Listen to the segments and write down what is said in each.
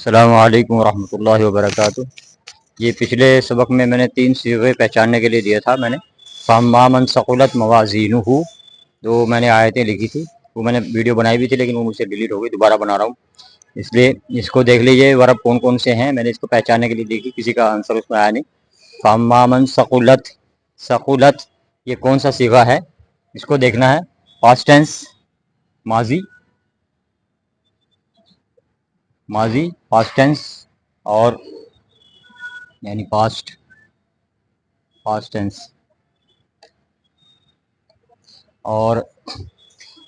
अस्सलामु अलैकुम वरहमतुल्लाहि वबरकातुह। ये पिछले सबक में मैंने 3 सीग़े पहचानने के लिए दिया था। मैंने फ़अम्मा मन सक़ुलत मवाज़ीनुहु, जो मैंने आयतें लिखी थी, वो मैंने वीडियो बनाई भी थी लेकिन वो मुझसे डिलीट हो गई, दोबारा बना रहा हूँ। इसलिए इसको देख लीजिए वर्ब कौन कौन से हैं। मैंने इसको पहचानने के लिए देखी, किसी का आंसर उसमें आया नहीं। फ़अम्मा मन सक़ुलत, सक़ुलत ये कौन सा सीगा है, इसको देखना है। पास्ट टेंस, माजी, माजी पास्ट टेंस, और यानी पास्ट टेंस। और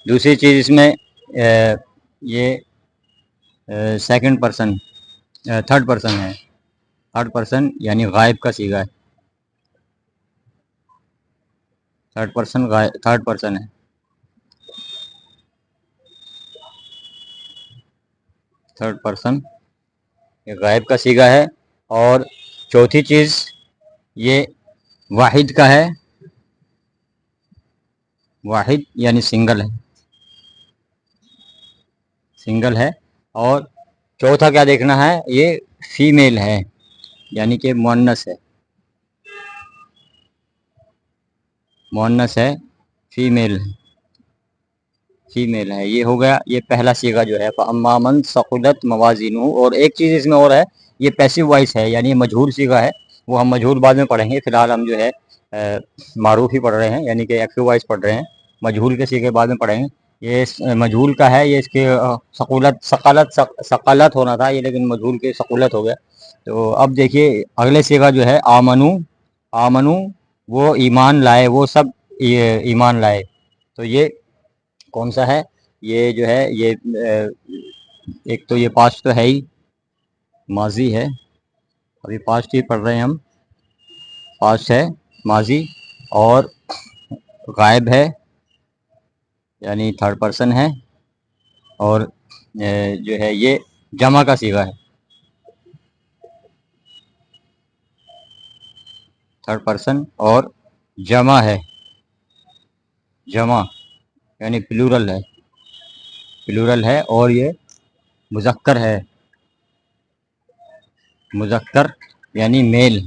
दूसरी चीज़ इसमें ये सेकंड पर्सन, थर्ड पर्सन है। थर्ड पर्सन यानी गायब का सीगा है। थर्ड पर्सन है। थर्ड पर्सन ये गायब का सीगा है। और चौथी चीज़ ये वाहिद का है। वाहिद यानी सिंगल है, सिंगल है। और चौथा क्या देखना है, ये फीमेल है यानी कि मुअन्नस है, मुअन्नस है, फीमेल है, फीमेल है। ये हो गया, ये पहला सीगा जो है फ़अम्मा मन सक़ुलत मवाज़ीनुहु। और एक चीज़ इसमें और है, ये पैसिव वॉइस है यानी मजहूल सीगा है। वो हम मजहूल बाद में पढ़ेंगे, फ़िलहाल हम जो है मारूफ ही पढ़ रहे हैं, यानी कि एक्टिव वॉइस पढ़ रहे हैं। मजहूल के सीगे बाद में पढ़ेंगे। ये मजहूल का है, ये इसके सक़ुलत सक़लत होना था ये, लेकिन मजहूल के सक़ुलत हो गया। तो अब देखिए अगले सीगा जो है आमनु, आमनु वो ईमान लाए, वो सब ये ईमान लाए। तो ये कौन सा है, ये जो है ये एक तो ये पास्ट तो है ही, माजी है, अभी पास्ट ही पढ़ रहे हैं हम। पास्ट है, माजी, और गायब है यानी थर्ड पर्सन है। और जो है ये जमा का सीगा है, थर्ड पर्सन, और जमा है, जमा यानी प्लूरल है, प्लूरल है। और ये मुज़क्कर है, मुज़क्कर यानी मेल।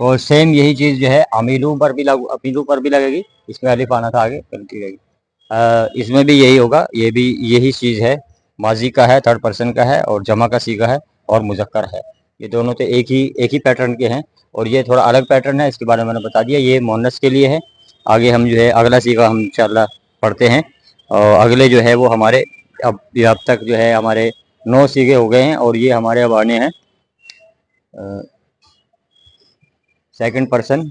और सेम यही चीज़ जो है अमीलू पर भी अमीलू पर भी लगेगी। इसमें अलिफ आना था, आगे गलती रहेगी। इसमें भी यही होगा, ये भी यही चीज़ है। माजी का है, थर्ड पर्सन का है, और जमा का सीगा है, और मुज़क्कर है। ये दोनों तो एक ही पैटर्न के हैं। और ये थोड़ा अलग पैटर्न है, इसके बारे में मैंने बता दिया। ये मुअन्नस के लिए है। आगे हम जो है अगला सीगा हम इंशाअल्लाह पढ़ते हैं। और अगले जो है वो हमारे अब तक जो है हमारे 9 सीगे हो गए हैं, और ये हमारे अब आने हैं सेकंड पर्सन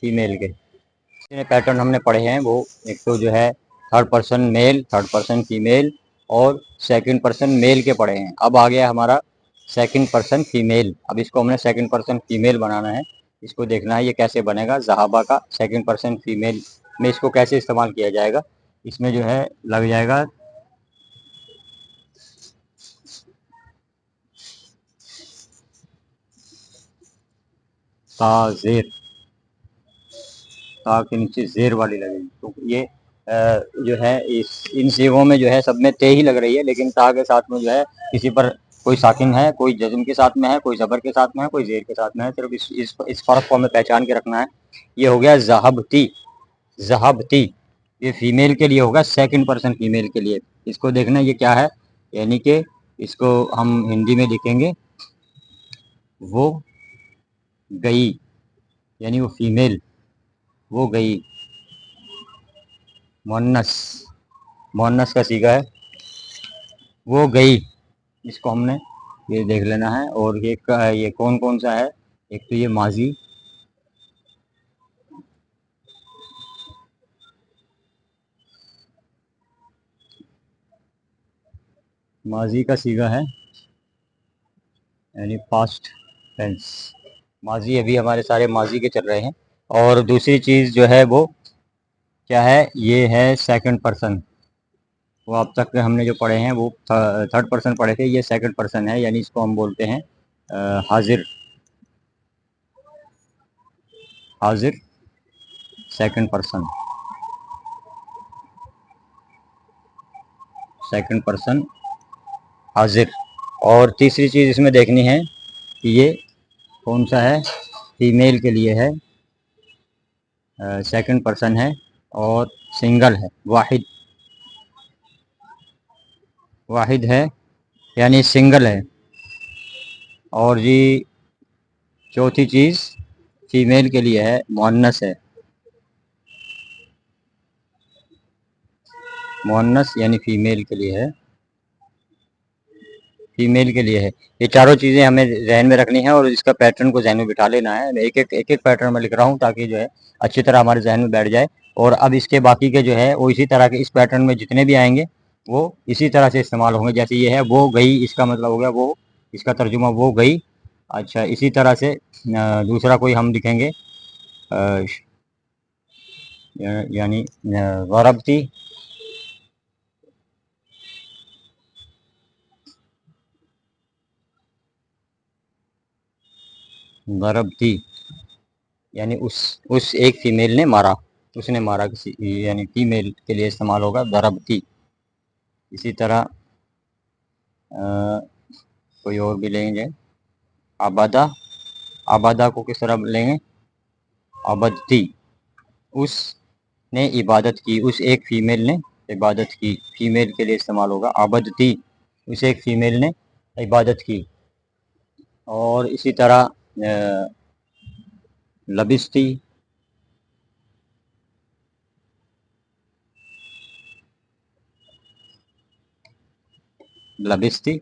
फीमेल के। जितने पैटर्न हमने पढ़े हैं वो एक तो जो है third person male, third person female, और सेकंड पर्सन मेल के पढ़े हैं। अब आ गया हमारा सेकंड पर्सन फीमेल। अब इसको हमने सेकंड पर्सन फीमेल बनाना है। इसको देखना है ये कैसे बनेगा। ज़हाबा का सेकंड पर्सन फीमेल में इसको कैसे इस्तेमाल किया जाएगा। इसमें जो है लग जाएगा ताज़ेर, ता के नीचे ज़ेर वाली लगेगी। तो ये जो है इन सीगों में जो है सब में ते ही लग रही है, लेकिन ता के साथ में जो है किसी पर कोई साकिन है, कोई जज़म के साथ में है, कोई ज़बर के साथ में है, कोई ज़ेर के साथ में है। सिर्फ इस फ़र्क को हमें पहचान के रखना है। ये हो गया ज़हबती, ज़हबती ये फीमेल के लिए होगा, सेकंड पर्सन फीमेल के लिए। इसको देखना ये क्या है, यानी कि इसको हम हिंदी में लिखेंगे वो गई, यानी वो फीमेल, वो गई। मुअन्नस, मुअन्नस का सीगा है वो गई। इसको हमने ये देख लेना है। और ये कौन कौन सा है, एक तो ये माजी, माजी का सीगा है यानी पास्ट टेंस। माजी अभी हमारे सारे माजी के चल रहे हैं। और दूसरी चीज़ जो है वो क्या है, ये है सेकंड पर्सन। वो अब तक हमने जो पढ़े हैं वो थर्ड पर्सन पढ़े थे, ये सेकंड पर्सन है, यानी इसको हम बोलते हैं हाजिर, हाजिर सेकंड पर्सन, सेकंड पर्सन हाजिर। اور تیسری چیز اس میں دیکھنی ہے کہ یہ کون سا ہے، فیمیل کے لیے ہے، سیکنڈ پرسن ہے اور سنگل ہے، واحد ہے یعنی سنگل ہے۔ اور جی چوتھی چیز فیمیل کے لیے ہے، مؤنث ہے، مؤنث یعنی فیمیل کے لیے ہے، فیمیل کے لیے ہے۔ یہ چاروں چیزیں ہمیں ذہن میں رکھنی ہیں اور اس کا پیٹرن کو ذہن میں بٹھا لینا ہے۔ ایک ایک پیٹرن میں لکھ رہا ہوں تاکہ جو ہے اچھی طرح ہمارے ذہن میں بیٹھ جائے۔ اور اب اس کے باقی کے جو ہے وہ اسی طرح کے اس پیٹرن میں جتنے بھی آئیں گے وہ اسی طرح سے استعمال ہوں گے۔ جیسے یہ ہے وہ گئی، اس کا مطلب ہو گیا وہ، اس کا ترجمہ وہ گئی۔ اچھا، اسی طرح سے دوسرا کوئی ہم لکھیں گے یعنی ضربتی، ضربتی یعنی اس ایک فیمیل نے مارا، اس نے مارا کسی، یعنی فیمیل کے لیے استعمال ہوگا ضربتی۔ اسی طرح کوئی اور بھی لیں گے، عبادہ، عبادہ کو کس طرح لیں گے، عبدتی، اس نے عبادت کی، اس ایک فیمیل نے عبادت کی، فیمیل کے لیے استعمال ہوگا عبدتی، اس ایک فیمیل نے عبادت کی۔ اور اسی طرح لبستی، لبستی،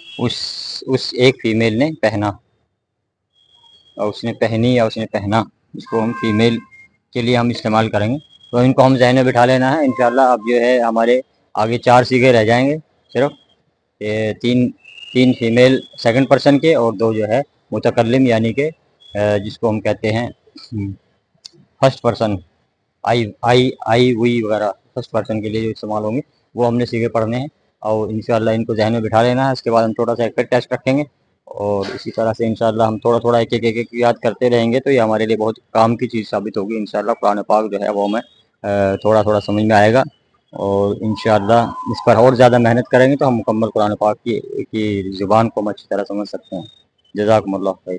اس ایک فیمیل نے پہنا، اور اس نے پہنی یا اس نے پہنا، اس کو ہم فیمیل کے لیے ہم استعمال کریں گے۔ تو ان کو ہم ذہن میں بٹھا لینا ہے انشاءاللہ۔ اب جو ہے ہمارے آگے 4 صیغے رہ جائیں گے صرف، تین فیمیل سیکنڈ پرسن کے اور 2 جو ہے متکلم یعنی کہ جس کو ہم کہتے ہیں فرسٹ پرسن، آئی وی وغیرہ، فرسٹ پرسن کے لیے جو استعمال ہوں گے وہ ہم نے صیغے پڑھنے ہیں۔ اور انشاءاللہ ان کو ذہن میں بٹھا لینا ہے۔ اس کے بعد ہم تھوڑا سا ایک ٹیسٹ رکھیں گے اور اسی طرح سے انشاءاللہ ہم تھوڑا تھوڑا ایک ایک یاد کرتے رہیں گے تو یہ ہمارے لیے بہت کام کی چیز ثابت ہوگی انشاءاللہ۔ قرآن پاک جو ہے وہ ہمیں تھوڑا تھوڑا سمجھ میں آئے گا، اور انشاءاللہ اس پر اور زیادہ محنت کریں گے تو ہم مکمل قرآن پاک کی زبان کو ہم اچھی طرح سمجھ سکتے ہیں۔ جزاکم اللہ خیر۔